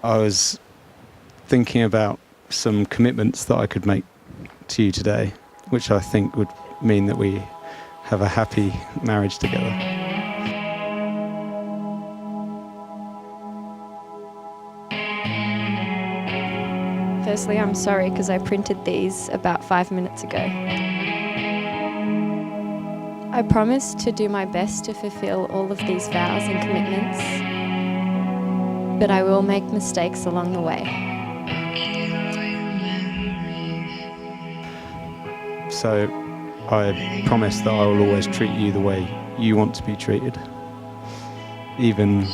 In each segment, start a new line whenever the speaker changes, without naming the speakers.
I was thinking about some commitments that I could make to you today, which I think would mean that we have a happy marriage together.
Firstly, I'm sorry because I printed these about 5 minutes ago. I promise to do my best to fulfill all of these vows and commitments, but I will make mistakes along the way.
So I promise that I will always treat you the way you want to be treated, even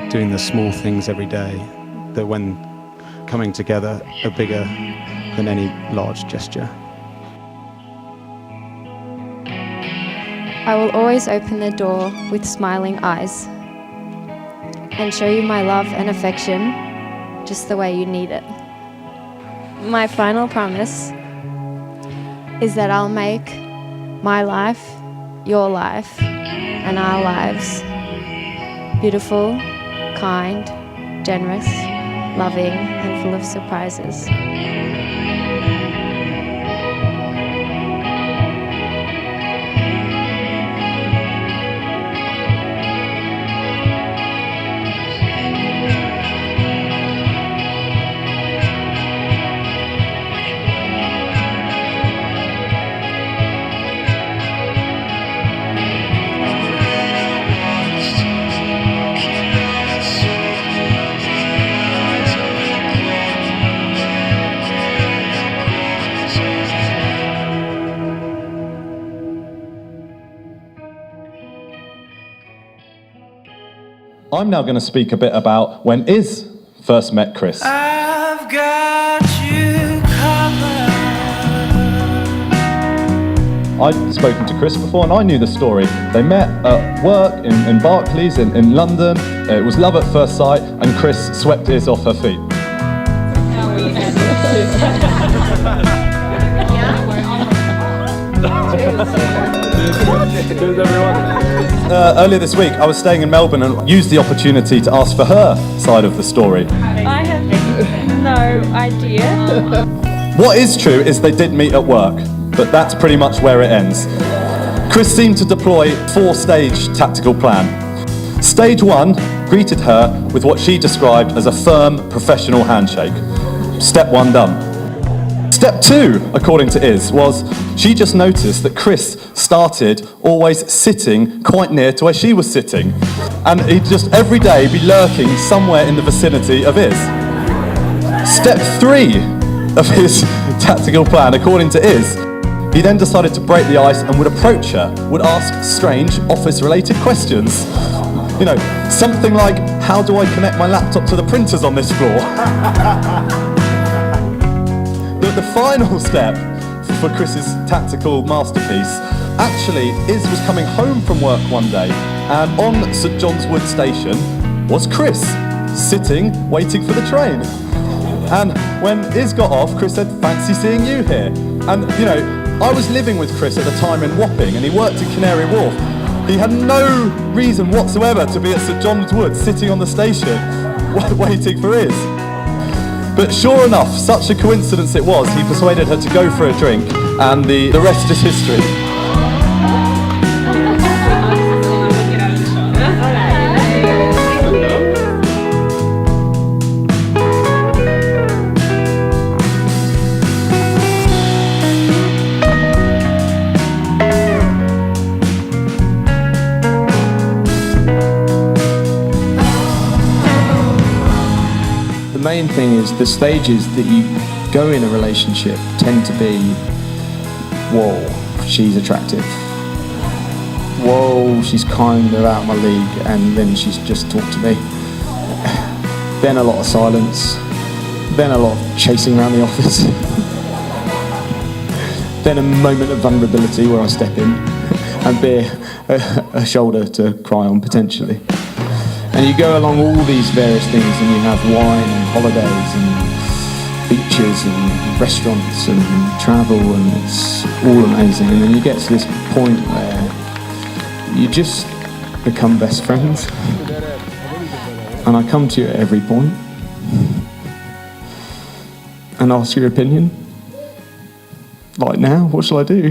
doing the small things every day that when coming together are bigger than any large gesture.
I will always open the door with smiling eyes and show you my love and affection just the way you need it. My final promise is that I'll make my life, your life, and our lives beautiful, kind, generous, loving, and full of surprises.
I'm now going to speak a bit about when Iz first met Chris.
I've got you covered.
I'd spoken to Chris before and I knew the story. They met at work in Barclays in London. It was love at first sight and Chris swept Iz off her feet.
Cheers everyone.
Earlier this week I was staying in Melbourne and used the opportunity to ask for her side of the story.
I have no idea.
What is true is they did meet at work, but that's pretty much where it ends. Chris seemed to deploy a 4-stage tactical plan. Stage 1 greeted her with what she described as a firm, professional handshake. Step 1 done. Step 2, according to Iz, was she just noticed that Chris started always sitting quite near to where she was sitting. And he'd just every day be lurking somewhere in the vicinity of Iz. Step 3 of his tactical plan, according to Iz, he then decided to break the ice and would approach her, would ask strange office-related questions. You know, something like, how do I connect my laptop to the printers on this floor? The final step for Chris's tactical masterpiece, actually, Iz was coming home from work one day, and on St John's Wood Station was Chris, sitting, waiting for the train. And when Iz got off, Chris said, fancy seeing you here. And, you know, I was living with Chris at the time in Wapping, and he worked in Canary Wharf. He had no reason whatsoever to be at St John's Wood, sitting on the station, waiting for Iz. But sure enough, such a coincidence it was, he persuaded her to go for a drink, and the rest is history.
The main thing is the stages that you go in a relationship tend to be, whoa, she's attractive. Whoa, she's kind of out of my league, and then she's just talked to me. Then a lot of silence. Then a lot of chasing around the office. Then a moment of vulnerability where I step in and be a shoulder to cry on potentially. And you go along all these various things and you have wine and holidays and beaches and restaurants and travel, and it's all amazing. And then you get to this point where you just become best friends. and I come to you at every point and ask your opinion. Like now, what shall I do?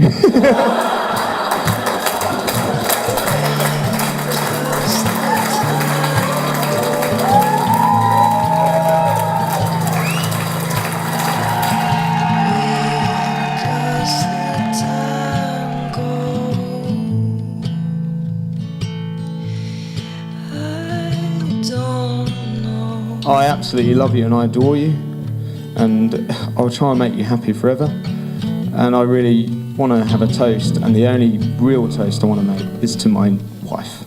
I absolutely love you and I adore you, and I'll try and make you happy forever. And I really want to have a toast, and the only real toast I want to make is to my wife.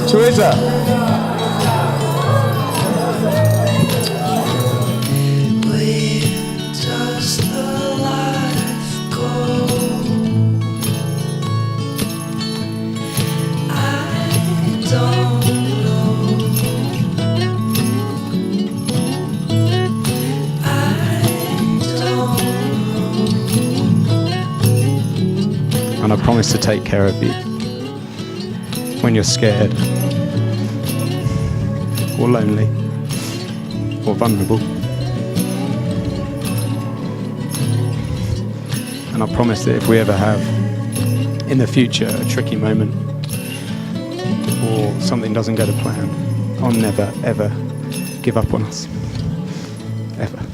Teresa!
And I promise to take care of you when you're scared or lonely or vulnerable. And I promise that if we ever have in the future a tricky moment or something doesn't go to plan, I'll never ever give up on us. Ever.